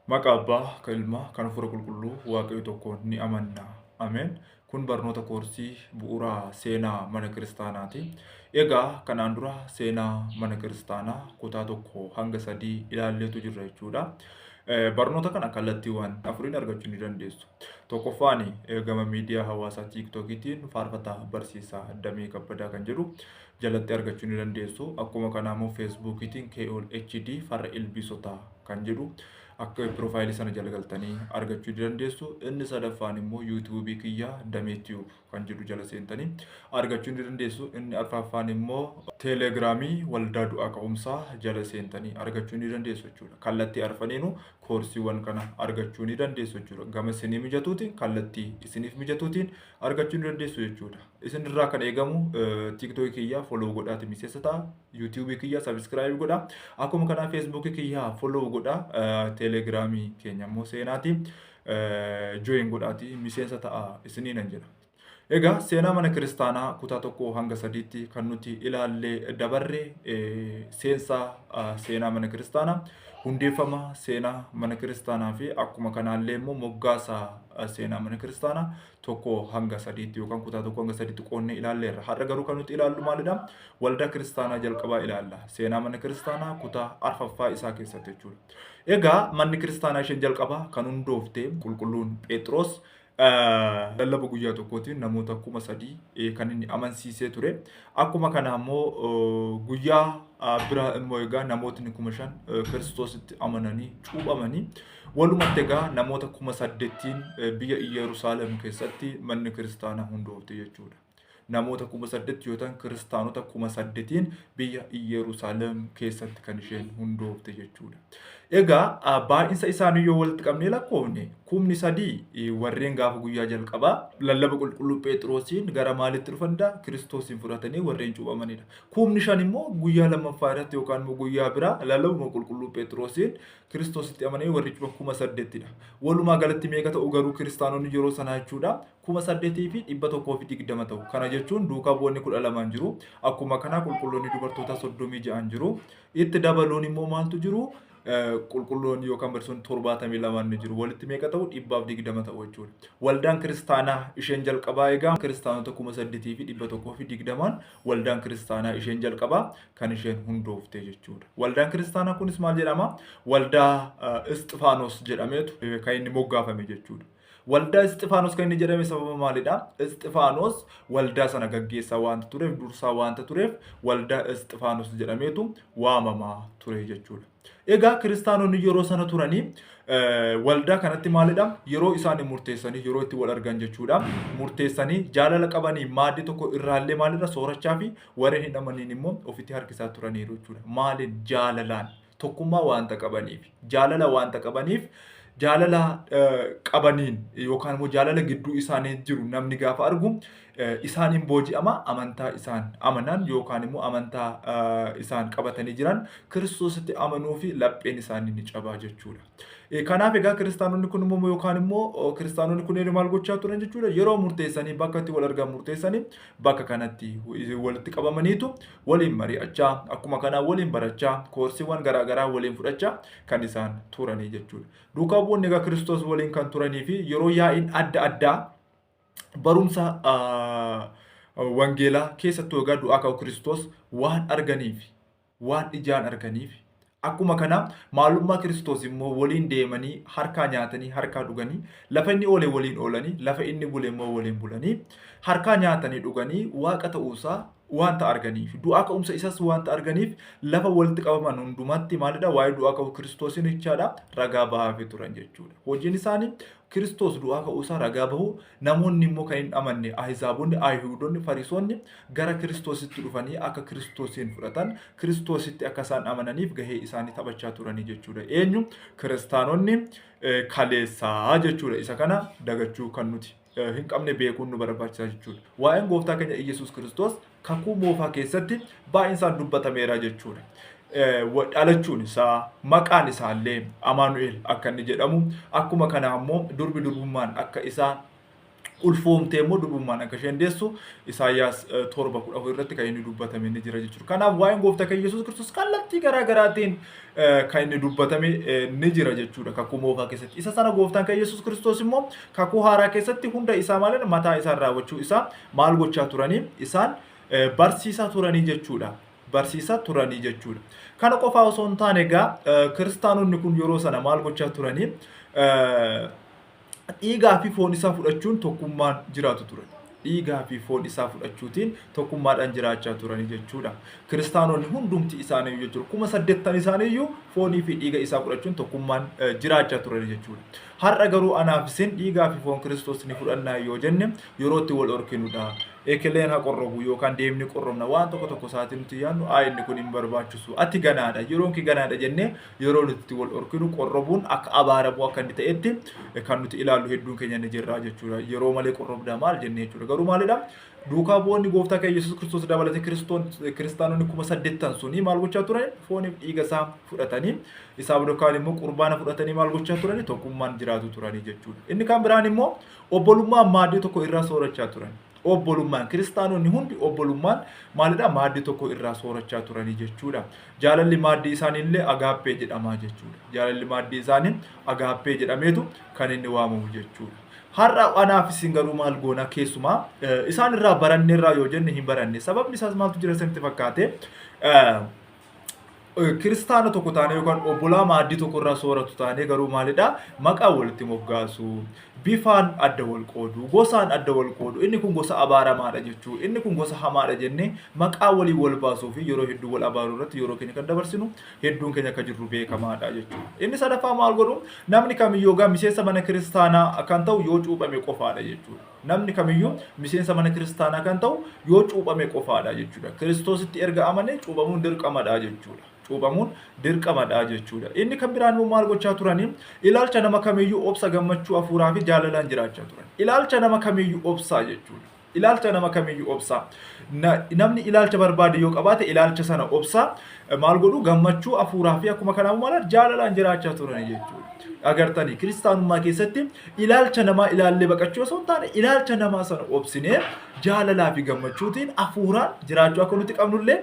Maqaa Abbaa, kan Ilmaa, kan Hafuura Qulqulluu, Waaqayyo tokkoon ni amanna. Ameen. Kun barnoota koorsii bu'uuraa seenaa mana kiristaanaati. Egaa kanaan dura seenaa mana kiristaanaa kutaa tokko hanga sadii ilaalleetu jirra jechuudha. Barnoota kana kallattiiwwan afuriin argachuu ni dandeessu. Tokkoffaan gama miidiyaa hawaasaa TikTokiitiin faarfataa barsiisaa Damee Kabbadaa kan jedhu jalatti argachuu ni dandeessu. Akkuma kanaa immoo Feesbuukiitiin KOL HD farra ilbiisotaa kan jedhu akka piroofaayilii sana jala galtanii argachuu dandeessu. Inni sadaffaan immoo yuutuubii kiyyaa Damee Tiyuub kan jedhu jala seentanii argachuu ni dandeessu. Inni arfaffaan immoo teelegiraamii waldaa du'aa ka'umsaa jala seentanii argachuu ni dandeessu jechuudha. Kallattii arfaniinuu koorsiiwwan kana argachuu ni dandeessu jechuudha. Gama isinii mijatuutiin kallattii isiniif mijatuutiin argachuu ni dandeessu jechuudha. Isin irraa kan eegamu TikTok kiyyaa follow godhaati miseensa ta'a. YouTube kiyyaa subscribe godhaa. Akkuma kanaa Facebook kiyyaa follow godhaa. Teelegiraamii keenya immoo seenaati join godhaati miseensa ta'a isiniin nan jedha. Egaa seenaa mana kiristaanaa kutaa tokko hanga sadiitti kan nuti ilaallee dabarre seensaa seenaa mana kiristaanaa hundeeffama seenaa mana kiristaanaa fi akkuma kanaallee immoo moggaasa seenaa mana kiristaanaa tokko hanga sadiitti yookaan kutaa tokko hanga sadiitti qoonnee ilaalleerra. Har'a garuu kan nuti ilaallu maalidha? Waldaa kiristaanaa jalqabaa ilaalla. Seenaa mana kiristaanaa kutaa arfaffaa isaa keessatti jechuudha. Egaa manni kiristaanaa isheen jalqabaa kan hundoofte qulqulluun Phexros lallaba guyyaa tokkootiin namoota 3,000 kan inni amansiisee ture. Akkuma kana immoo guyyaa biraa immoo egaa namootni 5,000 Kiristoositti amananii cuuphamanii walumatti egaa namoota 8,000 biyya Yerusaalem keessatti manni kiristaanaa hundoofte jechuudha. Namoota 8,000 yoo ta'an kiristaanota 8,000 biyya Yerusaalem keessatti kan isheen hundoofte jechuudha. Egaa baay'insa isaanii yoo walitti qabnee lakkoofne 3,000 warreen gaafa guyyaa jalqabaa lallaba qulqulluu Phexrosiin gara maalitti dhufanda? Kiristoosiin fudhatanii warreen cuuphamanidha. 5,000 immoo guyyaa lammaffaa irratti yookaan immoo guyyaa biraa lallabuma qulqulluu Phexrosiin Kiristoositti amananii warri cuuphaman 8,000dha. Walumaa galatti meeqa ta'u garuu kiristaanonni yeroo sanaa jechuudha 8,120 ta'u. Kana jechuun duukaa bu'oonni 12 jiru. Akkuma kanaa qulqulloonni dubartoota 36 jiru. Itti dabaluun immoo maaltu jiru? Qulqulloonni yookaan barsiisonni 72 ni jiru. Walitti meeqa ta'u? 120 ta'u jechuudha. Waldaan kiristaanaa isheen jalqabaa egaa kiristaanota 8,120 waldaan kiristaanaa isheen jalqabaa kan isheen hundoofte jechuudha. Waldaan kiristaanaa kunis maal jedhama? Waldaa Isxifaanos jedhameetu kan inni moggaafame jechuudha. Waldaa Isxifaanos kan inni jedhame sababa maalidha? Isxifaanos waldaa sana gaggeessaa waanta tureef dursaa waanta tureef waldaa Isxifaanos jedhameetu waamamaa ture jechuudha. Egaa kiristaanonni yeroo sana turanii waldaa kanatti maalidha? Yeroo isaan murteessanii yeroo itti wal argan jechuudha. Murteessanii jaalala qabanii maaddii tokko irraallee maalirra soorachaa fi warreen hin amaniin immoo ofitti harkisaa turaniiru jechuudha. Maaliin? Jaalalaan tokkummaa waanta qabaniif jaalala waanta qabaniif jaalala qabaniin yookaan immoo jaalala gidduu isaanii jiru namni gaafa argu isaaniin booji'ama amantaa isaan amanan yookaan immoo amantaa isaan qabatanii jiran Kiristoositti amanuu fi lapheen isaanii ni cabaa jechuudha. Kanaaf egaa kiristaanonni kun immoo yookaan immoo kiristaanonni kunneen maal gochaa turan jechuudha. Yeroo murteessanii bakka itti wal argan murteessanii bakka kanatti walitti qabamaniitu waliin mari'achaa akkuma kanaa waliin barachaa koorsiiwwan garaagaraa waliin fudhachaa kan isaan turanii jechuudha. Duukaa bu'oonni egaa Kiristoos waliin kan turanii fi yeroo yaa'iin adda addaa barumsa wangeelaa keessattuu egaa du'aa ka'uu Kiristoos waan arganiif waan ijaan arganiif akkuma kana maalummaa Kiristoos immoo waliin deemanii harkaa nyaatanii harkaa dhuganii lafa inni oole waliin oolanii lafa inni bule immoo waliin bulanii harkaa nyaatanii dhuganii waaqa ta'uusaa wanta arganiif du'aa ka'umsa isas wanta arganiif lafa walitti qabaman hundumatti maalidha waa'ee du'aa ka'uu Kiristoosiin jechaadha ragaa bahaa turan jechuudha. Hojiin isaanii Kiristoos du'aa ka'uusaa ragaa bahu namoonni immoo kan hin amanne Ahizaabonni, Ayihudonni, Fariisonni gara Kiristoositti dhufanii akka Kiristoosiin fudhatan Kiristoositti akka isaan amananiif gahee isaanii taphachaa turanii jechuudha. Eenyu? Kiristaanonni kaleessaa jechuudha. Isa kana dagachuu kan nuti hin qabne beekuun nu barbaachisaa jechuudha. Waa'een gooftaa keenya Iyesuus Kiristoos kakuu moofaa keessatti baay'inaan dubbatameera jechuudha. Dhalachuun isaa maqaan isaallee Amaanu'el akka inni jedhamu akkuma kana immoo durbi durbummaan akka isaa ulfoomtee immoo du'ummaan akka isheen deessu Isaayyaas 7:14 irratti kan inni dubbatame ni jira jechuudha. Kanaaf waa'een gooftaa keenya Yesuus Kiristoos kallattii garaa garaatiin kan inni dubbatame ni jira jechuudha kakuu moofaa keessatti. Isa sana gooftaan keenya Yesuus Kiristoos immoo kakuu haaraa keessatti hunda isaa malee mataa isaa raawwachuu isaa maal gochaa turanii isaan barsiisaa turanii jechuudha. Barsiisaa turanii jechuudha. Kana qofaa osoo hin taane egaa kiristaanonni kun yeroo sana maal gochaa turanii dhiigaa fi foon isaa fudhachuun tokkummaan jiraatu turan. Dhiigaa fi foon isaa fudhachuutiin tokkummaadhaan jiraachaa turanii jechuudha. Kiristaanonni hundumti isaanii jechuudha. 80 isaaniiyyuu foonii fi dhiiga isaa fudhachuun tokkummaan jiraachaa turanii jechuudha. Har'a garuu anaaf isin dhiigaa fi foon Kiristoos ni fudhannaa yoo jenne yeroo itti wal horkinudha. Ekeleen haa qorrobu yookaan deemni qorrobna waan tokko isaatiin nuti yaadnu inni kun hin barbaachisu. Ati ganaadha. Yeroon ki ganaadha jennee yeroo nuti wal horkinu qorrobuun akka abaaramu akka inni ta'etti kan nuti ilaallu hedduun keenya ni jirra jechuudha. Yeroo malee qorrobdaa maal jennee jechuudha. Garuu maalidha? Duukaa bu'oonni gooftaa keenya Yesuus Kiristoos dabalatee kiristaanonni 80 suni maal gochaa turan? Fooniif dhiiga isaa fudhatanii isaa yookaan immoo qurbaana fudhatanii maal gochaa turani? Tokkummaan jiraatu turanii jechuudha. Inni kan biraan immoo obbolummaan maaddii tokko irraa soorachaa turan. Obbolummaan kiristaanonni hundi obbolummaan maalidha? Maaddii tokko irraa soorachaa turanii jechuudha. Jaalalli maaddii isaaniillee agaappee jedhama jechuudha. Jaalalli maaddii isaanii agaappee jedhameetu kan inni waamamu jechuudha. Har'a anaaf isin garuu maal goona keessumaa isaan irraa baranneerraa yoo jenne hin baranne. Sababni isaas maaltu jira isinitti fakkaate? Kiristaana tokko taanee yookaan obbolaa maaddii tokko irraa sooratu taanee garuu maalidha? Maqaa walitti moggaasu, bifaan adda wal qoodu, gosaan adda wal qoodu. Inni kun gosa abaaramaadha jechuudha. Inni kun gosa hamaadha jennee maqaa walii wal baasuu fi yeroo hedduu wal abaaruu irratti yeroo keenya kan dabarsinu hedduun keenya akka jirru beekamaadha jechuudha. Inni sadaffaa maal godhu? Namni kamiyyuu gaa miseensa mana kiristaanaa kan ta'u yoo cuuphame qofaadha jechuudha. Namni kamiyyuu miseensa mana kiristaanaa kan ta'u yoo cuuphame qofaadha jechuudha. Kiristoositti erga amane cuuphamuun dirqamadha jechuudha. Cuuphamuun dirqamadha jechuudha. Inni kan biraan immoo maal gochaa turanii? Ilaalcha nama kamiyyuu obsa gammachuu hafuuraa fi jaalalaan jiraachaa turan. Ilaalcha nama kamiyyuu obsaa jechuudha. Ilaalcha nama kamiyyuu obsaa. Namni ilaalcha barbaade yoo qabaate ilaalcha sana obsaa maal godhu? Gammachuu hafuuraa fi akkuma kanaaf maal jaalalaan jiraachaa turan jechuudha. Agartanii kiristaanummaa keessatti ilaalcha namaa ilaallee baqachuu osoo hin taane ilaalcha namaa sana obsinee jaalalaa fi gammachuutiin hafuuraan jiraachuu akka nuti qabnullee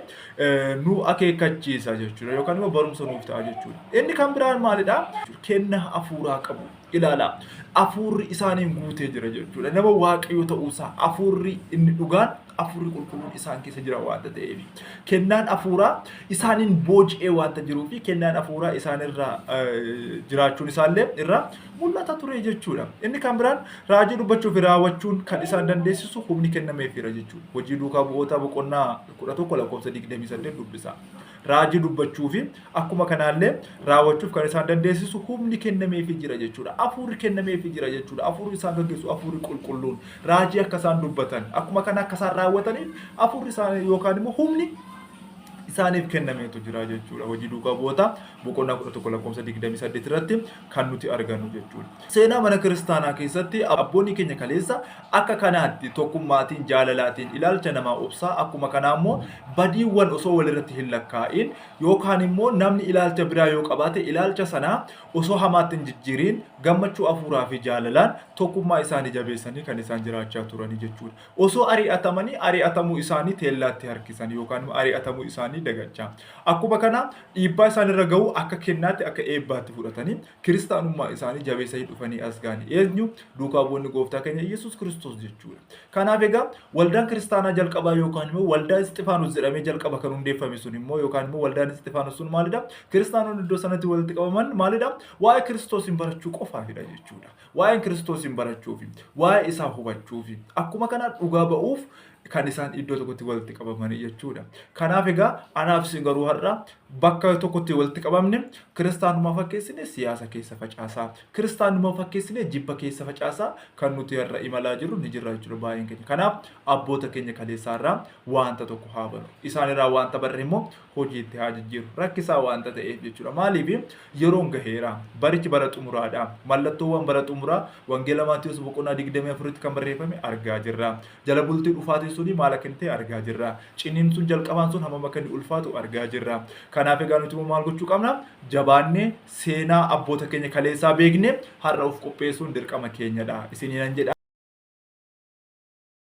nu akeekkachiisa jechuudha yookaan immoo barumsa nuuf ta'a jechuudha. Inni kan biraan maalidha? Kennaa hafuuraa qabu. Ilaalaa hafuurri isaaniin guutee jira jechuudha. Nama waaqayyo ta'uusaa hafuurri inni dhugaan hafuurri qulqulluun isaan keessa jira waanta ta'eef kennaan hafuuraa isaaniin booji'ee waanta jiruu fi kennaan hafuuraa isaanirraa jiraachuun isaallee irraa mul'ata ture jechuudha. Inni kan biraan raajii dubbachuu fi raawwachuun kan isaan dandeessisu humni kennameefira jechuudha. Hojii duukaa bu'oota boqonnaa 11 lakkoofsa 28 dubbisa. Raajii dubbachuu fi akkuma kanaallee raawwachuuf kan isaan dandeessisu humni kennameefii jira jechuudha. Hafuurri kennameefii jira jechuudha. Hafuurri isaan gaggeessu hafuurri qulqulluun raajii akka isaan dubbatan akkuma kana akka isaan raawwataniif hafuurri isaanii yookaan immoo humni isaaniif kennameetu jira jechuudha. Hojii duukaa bu'oota boqonnaa 11 lakkoofsa 28 irratti kan nuti argannu jechuudha. Seenaa mana kiristaanaa keessatti abboonni keenya kaleessa akka kanaatti tokkummaatiin jaalalaatiin ilaalcha namaa obsaa akkuma kanaa immoo badiiwwan osoo walirratti hin lakkaa'in yookaan immoo namni ilaalcha biraa yoo qabaate ilaalcha sanaa osoo hamaatti hin jijjiiriin gammachuu hafuuraa fi jaalalaan tokkummaa isaanii jabeessanii kan isaan jiraachaa turanii jechuudha. Osoo ari'atamuu isaanii teellaatti harkisan yookaan ari'atamuu isaanii dagachaa. Akkuma kana dhiibbaa isaanirra gahu akka kennaatti akka eebbaatti fudhatanii kiristaanummaa isaanii jabeessanii dhufanii as ga'anii eenyu duukaa bu'oonni gooftaa keenya Yesuus Kiristoos jechuudha. Kanaaf egaa waldaan kiristaanaa jalqabaa yookaan immoo waldaa Isxifaanos jedhamee jalqaba kan hundeeffame sun immoo yookaan immoo waldaan Isxifaanos sun maalidha? Kiristaanonni iddoo sanatti walitti qabaman maalidha? Waa'ee Kiristoosin barachuu qofaafidha jechuudha. Waa'ee Kiristoosin barachuufi waa'ee isaa hubachuufi akkuma kana dhugaa ba'uuf kan isaan iddoo tokkotti walitti qabamanii jechuudha. Kanaaf egaa anaaf isin garuu har'a bakka tokkotti walitti qabamne kiristaanummaa fakkeessine siyaasa keessa facaasaa, kiristaanummaa fakkeessine jibba keessa facaasaa kan nuti har'a imalaa jirru ni jirra jechuudha baay'een keenya. Kanaaf abboota keenya kaleessaarraa wanta tokko haa baru. Isaanirraa wanta barre immoo hojiitti haa jijjiiru. Rakkisaa wanta ta'eef jechuudha. Maaliif yeroon gaheera. Barichi bara xumuraadha. Mallattoowwan bara xumuraa wangeela Maatiyuus boqonnaa 24tti kan barreeffame argaa jirra. Jala bultii dhufaatii suni maal akka ta'e argaa jirra. Ciniin sun jalqabaan sun hammam akka inni ulfaatu argaa jirra. Kanaaf egaa nuti maal gochuu qabna? Jabaannee seenaa abboota keenya kaleessaa beekne har'a of qopheessuun dirqama keenyadha. Isiniin jedha.